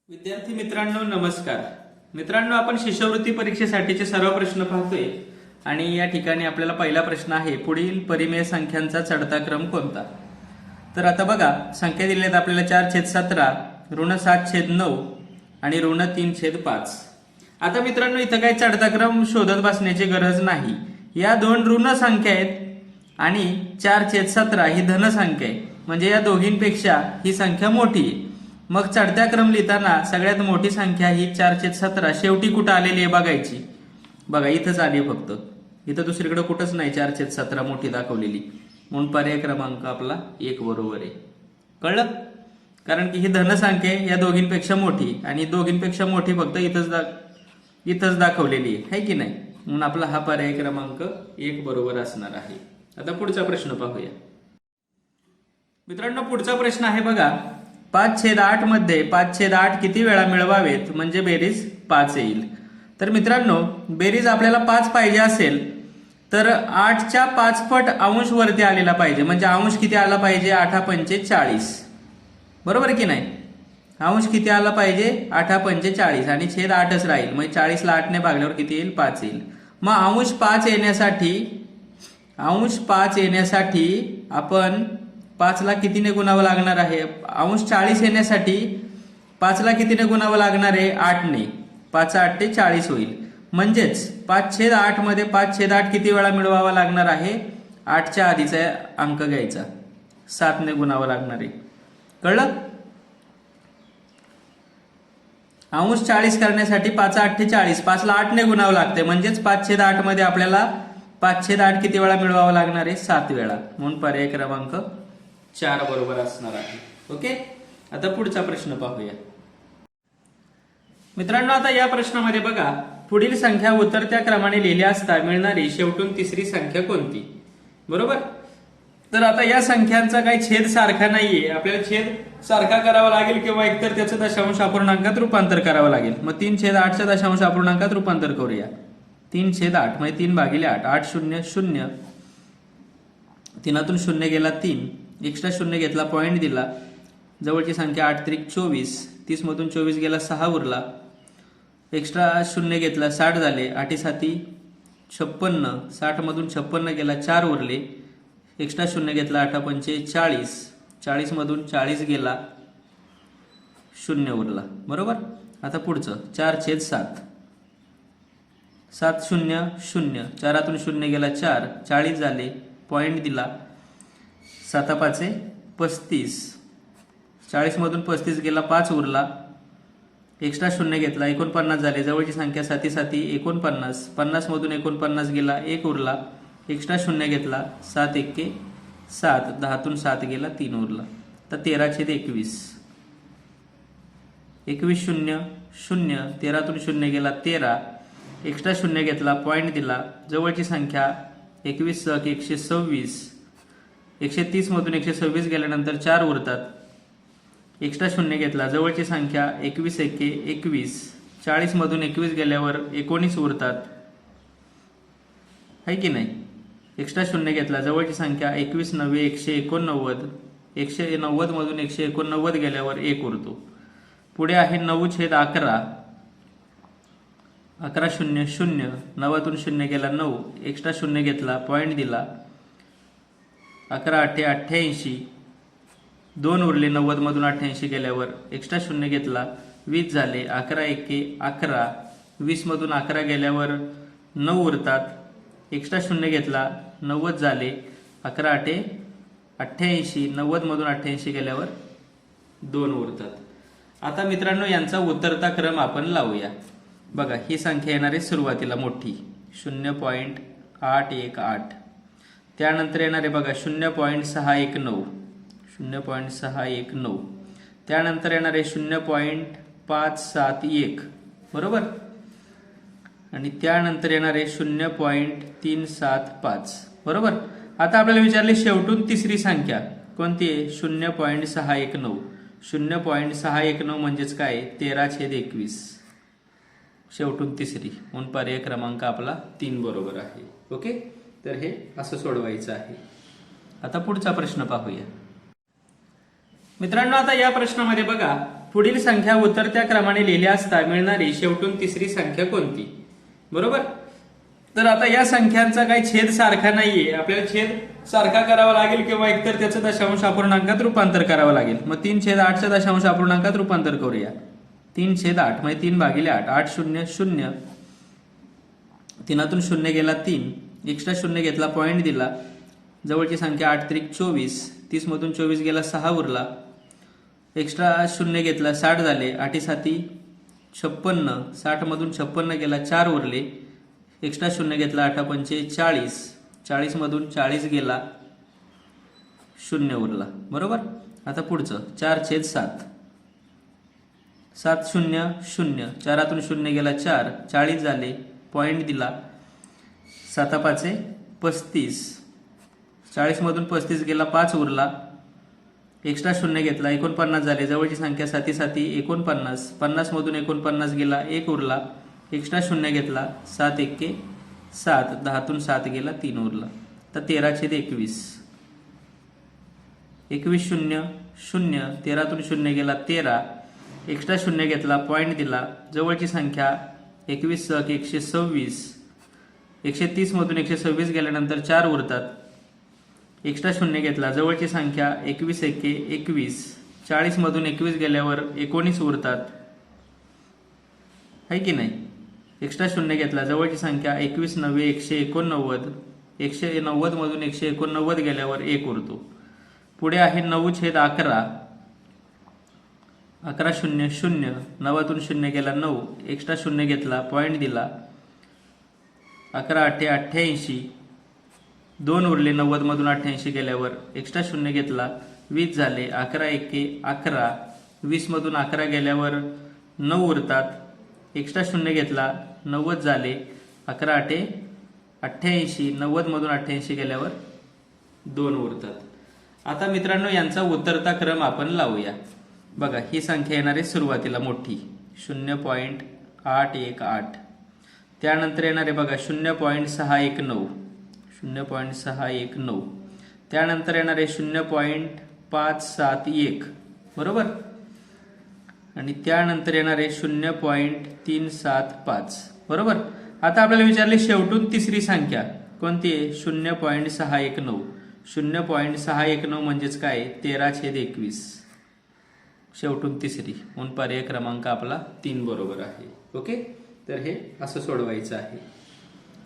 विद्यार्थी मित्रांनो नमस्कार. मित्रांनो आपण शिष्यवृत्ती परीक्षेसाठीचे सर्व प्रश्न पाहतोय आणि या ठिकाणी आपल्याला पहिला प्रश्न आहे, पुढील परिमेय संख्यांचा चढता क्रम कोणता. तर आता बघा, संख्या दिल्या आहेत आपल्याला 4/17, ऋण 7/9 आणि ऋण 3/5. आता मित्रांनो इथं काही चढता क्रम शोधत बसण्याची गरज नाही. या दोन ऋण संख्या आहेत आणि 4/17 ही धन संख्या आहे, म्हणजे या दोघींपेक्षा ही संख्या मोठी आहे. मग चढत्या क्रम लिहिताना सगळ्यात मोठी संख्या ही 4/17 शेवटी कुठं आलेली आहे बघायची. बघा इथंच आली आहे, फक्त इथं दुसरीकडे कुठंच नाही 4/17 मोठी दाखवलेली, म्हणून पर्याय क्रमांक आपला 1 बरोबर आहे. कळलं? कारण की ही धनसंख्या या दोघींपेक्षा मोठी आणि दोघींपेक्षा मोठी फक्त इथंच दाखवलेली आहे की नाही, म्हणून आपला हा पर्याय क्रमांक 1 बरोबर असणार आहे. आता पुढचा प्रश्न पाहूया. मित्रांनो पुढचा प्रश्न आहे बघा, 5/8 मध्ये 5/8 किती वेळा मिळवावेत म्हणजे बेरीज 5 येईल. तर मित्रांनो बेरीज आपल्याला 5 पाहिजे असेल तर 8च्या 5 पट अंश वरती आलेला पाहिजे, म्हणजे अंश किती आला पाहिजे 8×5 = 40. बरोबर की नाही? अंश किती आला पाहिजे 8×5 = 40 आणि छेद 8च राहील, म्हणजे 40ला 8ने भागल्यावर किती येईल 5 येईल. मग अंश 5 येण्यासाठी आपण 5ला कितीने गुणावं लागणार आहे. अंश 40 येण्यासाठी 5ला कितीने गुणावं लागणार आहे 8ने. 5×8 = 40 होईल. म्हणजेच 5/8 मध्ये 5/8 किती वेळा मिळवावा लागणार आहे, 8च्या आधीचा अंक घ्यायचा, 7ने गुणावं लागणार आहे. कळलं? अंश 40 करण्यासाठी 5×8 = 40, 5ला 8ने गुणावं लागते, म्हणजेच 5/8 मध्ये आपल्याला 5/8 किती वेळा मिळवावं लागणार आहे 7 वेळा, म्हणून पर्याय क्रमांक 4 बरोबर असणार आहे. ओके. आता पुढचा प्रश्न पाहूया. मित्रांनो आता या प्रश्नामध्ये बघा, पुढील संख्या उतरत्या क्रमाने लिहिल्या असता मिळणारी शेवटून तिसरी संख्या कोणती. बरोबर. तर आता या संख्यांचा काही छेद सारखा नाहीये, आपल्याला छेद सारखा करावा लागेल किंवा एकतर त्याचं दशांश अपूर्णांकात रूपांतर करावं लागेल. मग 3/8च्या दशांश अपूर्णांकात रूपांतर करूया. 3/8 म्हणजे 3/8, 8 0 0, 3तून 0 गेला 3, एक्स्ट्रा 0 घेतला, पॉईंट दिला, जवळची संख्या 8 त्रिक 24, 30 मधून 24 गेला 6 उरला, एक्स्ट्रा 0 घेतला 60 झाले, 8 7 56, 60 मधून 56 गेला 4 उरले, एक्स्ट्रा 0 घेतला 8×5 = 40, 40 मधून 40 गेला 0 उरला. बरोबर. आता पुढचं 4/7, 7 0 0, 4तून 0 गेला 4, 40 झाले, पॉईंट दिला, 7×5 = 35, 40 मधून 35 गेला 5 उरला, एक्स्ट्रा 0 घेतला 49 झाले, जवळची संख्या 7 7 49, 50 मधून 49 गेला 1 उरला, एक्स्ट्रा 0 घेतला 7 1 7, 10तून 7 गेला 3 उरला. तर 13/21, 21 0 0, 13तून 0 गेला 13, एक्स्ट्रा 0 घेतला, पॉईंट दिला, जवळची संख्या 21 126, 130 मधून 126 गेल्यानंतर 4 उरतात, एक्स्ट्रा 0 घेतला, जवळची संख्या 21 1 21, 40 मधून 21 गेल्यावर 19 उरतात, है की नाही. एक्स्ट्रा 0 घेतला, जवळची संख्या 21 9 189, 190 मधून 189 गेल्यावर 1 उरतो. पुढे आहे 9/11, 11 0 0, 9तून 0 गेला 9, एक्स्ट्रा 0 घेतला, पॉईंट दिला, 11 8 88, 2 उरले, 90 मधून 88 गेल्यावर, एक्स्ट्रा 0 घेतला 20 झाले, 11 1 11, 20 मधून 11 गेल्यावर 9 उरतात, एक्स्ट्रा 0 घेतला 90 झाले, 11 8 88, 90 मधून 88 गेल्यावर 2 उरतात. आता मित्रांनो यांचा उतरता क्रम आपण लावूया. बघा ही संख्या येणार आहे सुरुवातीला मोठी 0.818, त्यानंतर येणार आहे बघा 0.619, 0.619, त्यानंतर येणार आहे 0.571. बरोबर. आणि त्यानंतर येणार आहे 0.375. बरोबर. आता आपल्याला विचारले शेवटून तिसरी संख्या कोणती आहे, 0.619. 0.619 म्हणजेच काय 13/21, शेवटून तिसरी, म्हणून पर्याय क्रमांक आपला 3 बरोबर आहे. ओके. तर हे असं सोडवायचं आहे. आता पुढचा प्रश्न पाहूया. मित्रांनो आता या प्रश्नामध्ये बघा, पुढील संख्या उतरत्या क्रमाने लिहिल्या असता मिळणारी शेवटून तिसरी संख्या कोणती? बरोबर. तर आता या संख्यांचा काही छेद सारखा नाहीये, आपल्याला छेद सारखा करावा लागेल किंवा एकतर त्याचं दशांश अपूर्णांकात रूपांतर करावं लागेल. मग 3/8चं दशांश अपूर्णांकात रूपांतर करूया. 3/8 म्हणजे 3/8. 8 0 0, तीनातून 0 गेला 3, एक्स्ट्रा 0 घेतला, पॉईंट दिला, जवळची संख्या 8 त्रिक 24, 30 मधून 24 गेला 6 उरला, एक्स्ट्रा 0 घेतला 60 झाले, 8 7 56, 60 मधून 56 गेला 4 उरले, एक्स्ट्रा 0 घेतला 8 पंचे 40, 40 मधून 40 गेला 0 उरला. बरोबर. आता पुढचं 4/7, 7 0 0, 4तून 0 गेला 4, 40 झाले, पॉईंट दिला, 7 5 35, 40 मधून 35 गेला 5 उरला, एक्स्ट्रा 0 घेतला 49 झाले, जवळची संख्या 7 7 49, 50 मधून 49 गेला 1 उरला, एक्स्ट्रा 0 घेतला 7 1 7, 10तून 7 गेला 3 उरला. तर 13/21, 21 0 0, 13तून 0 गेला 13, एक्स्ट्रा 0 घेतला, पॉईंट दिला, जवळची संख्या 21 126, 130 मधून 126 गेल्यानंतर 4 उरतात, एक्स्ट्रा 0 घेतला, जवळची संख्या 21 1 21, 40 मधून 21 गेल्यावर 19 उरतात, आहे की नाही. एक्स्ट्रा 0 घेतला, जवळची संख्या 21 9 189, 190 मधून 189 गेल्यावर 1 उरतो. पुढे आहे 9/11, 11 0 0, 9तून 0 गेला 9, एक्स्ट्रा 0 घेतला, पॉईंट दिला, 11 8 88, 2 उरले, 90 मधून 88 गेल्यावर, एक्स्ट्रा 0 घेतला 20 झाले, 11 1 11, 20 मधून 11 गेल्यावर 9 उरतात, एक्स्ट्रा 0 घेतला 90 झाले, 11 8 88, 90 मधून 88 गेल्यावर 2 उरतात. आता मित्रांनो यांचा उतरता क्रम आपण लावूया. बघा ही संख्या येणार आहे सुरुवातीला मोठी 0.818, त्यानंतर येणार आहे बघा 0.619, 0.619, त्यानंतर येणार आहे 0.571, बरोबर, आणि त्यानंतर येणार आहे 0.375, बरोबर. आता आपल्याला विचारले शेवटून तिसरी संख्या कोणती आहे? 0.619. 0.619 म्हणजेच काय? 13/21, शेवटून तिसरी, म्हणून पर्याय क्रमांक आपला 3 बरोबर आहे. ओके, तर हे असं सोडवायचं आहे.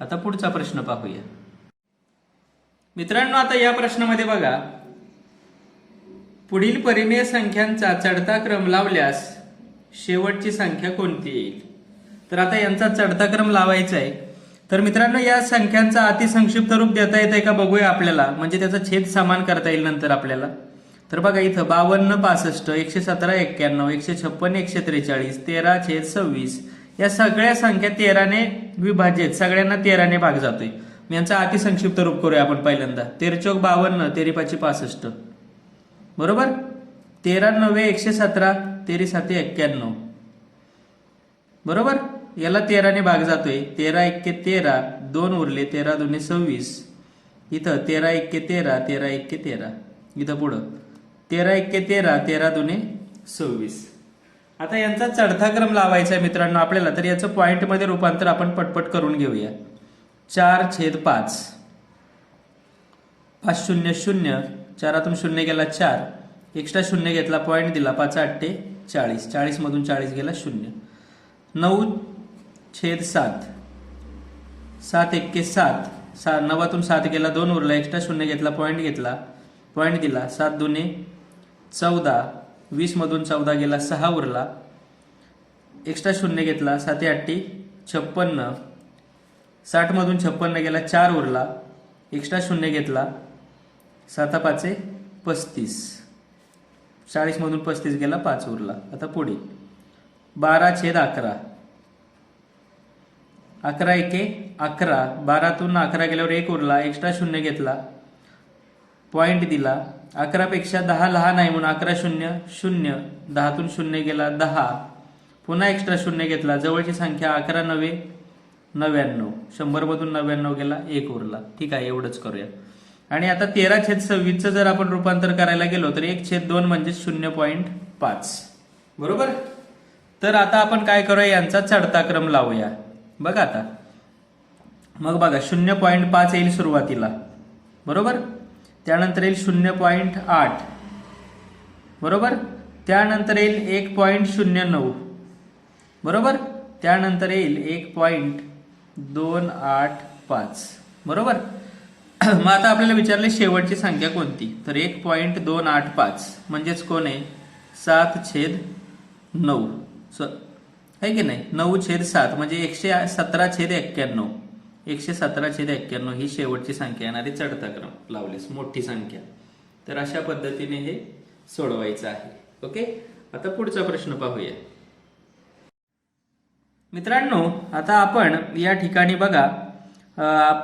आता पुढचा प्रश्न पाहूया मित्रांनो. आता या प्रश्नामध्ये बघा, पुढील परिमेय संख्यांचा चढता क्रम लावल्यास शेवटची संख्या कोणती येईल? तर आता यांचा चढता क्रम लावायचा आहे. तर मित्रांनो या संख्यांचा अतिसंक्षिप्त रूप देता येत आहे का बघूया आपल्याला, म्हणजे त्याचा छेद समान करता येईल नंतर आपल्याला. तर बघा इथं 52 65, 117 91, 156 143, 13/26, या सगळ्या संख्या 13ने विभाजित, सगळ्यांना 13ने भाग जातोय. यांचा अतिसंक्षिप्त रूप करूया आपण पहिल्यांदा. 13 × 52, 13×5 65, बरोबर. 13 9 117, 13 7 91, बरोबर. याला 13ने भाग जातोय. 13 1 13, 2 उरले, 13 2 26, इथं 13 1 13, 13 1 13, इथं पुढं 13 1 13, 13 2 26. आता यांचा चढता क्रम लावायचा आहे मित्रांनो आपल्याला. तर याचं पॉइंट मध्ये रूपांतर आपण पटपट करून घेऊया. 4/5, 5 0 0, 4तून 0 गेला 4, एक्स्ट्रा 0 घेतला, पॉइंट दिला, 5 8 40, 40 मधून 40 गेला 0, 9/7, 7 1 7, 9तून 7 गेला 2 उरला, एक्स्ट्रा 0 घेतला, पॉइंट दिला, 7 2 14, 20 मधून 14 गेला 6 उरला, एक्स्ट्रा 0 घेतला, 7 8 56, 60 मधून 56 गेला 4 उरला, एक्स्ट्रा 0 घेतला, 7 5 35, 40 मधून 35 गेला 5 उरला. आता पुढे 12/11, 11 1 11, 12तून 11 गेल्यावर 1 उरला, एक्स्ट्रा 0 घेतला, पॉइंट दिला, 11 पेक्षा 10 लहान आहे म्हणून 11 0 0, 10तून 0 गेला 10, पुन्हा एक्स्ट्रा 0 घेतला, जवळची संख्या 11 9 99, 100 मधून 99 गेला 1 उरला. ठीक आहे, एवढंच करूया. आणि आता 13/26 जर आपण रूपांतर करायला गेलो तर 1/2 म्हणजे 0.5, बरोबर. तर आता आपण काय करूया, यांचा चढता क्रम लावूया. बघा आता, मग बघा 0.5 येईल सुरुवातीला, बरोबर. त्यानंतर येईल 0.8, बरोबर. त्यानंतर येईल 1.09, बरोबर. त्यानंतर येईल 1.285, बरोबर. मग आता आपल्याला विचारले शेवटची संख्या कोणती, तर 1.285 म्हणजेच कोण आहे, 7/9 आहे की नाही, 9/7 म्हणजे 117/91, 117/91 ही शेवटची संख्या येणारी चढता क्रम लावलीस, मोठी संख्या. तर अशा पद्धतीने हे सोडवायचं आहे. ओके. आता पुढचा प्रश्न पाहूया मित्रांनो. आता आपण या ठिकाणी बघा,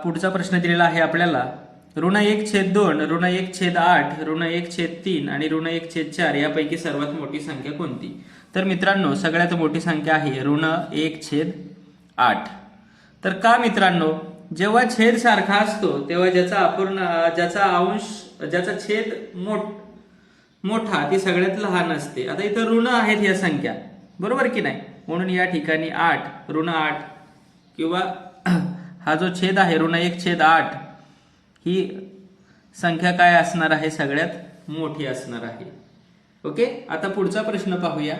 पुढचा प्रश्न दिलेला आहे आपल्याला, ऋण 1/2, ऋण 1/8, ऋण 1/3 आणि ऋण 1/4 यापैकी सर्वात मोठी संख्या कोणती. तर मित्रांनो, सगळ्यात मोठी संख्या आहे ऋण 1/8. तर का मित्रांनो, जेव्हा छेद सारखा असतो तेव्हा ज्याचा छेद मोठा ती सगळ्यात लहान असते. आता इथं ऋण आहेत या संख्या, बरोबर की नाही, म्हणून या ठिकाणी 8, ऋण 8 किंवा हा जो छेद आहे ऋण 1/8 ही संख्या काय असणार आहे, सगळ्यात मोठी असणार आहे. ओके. आता पुढचा प्रश्न पाहूया.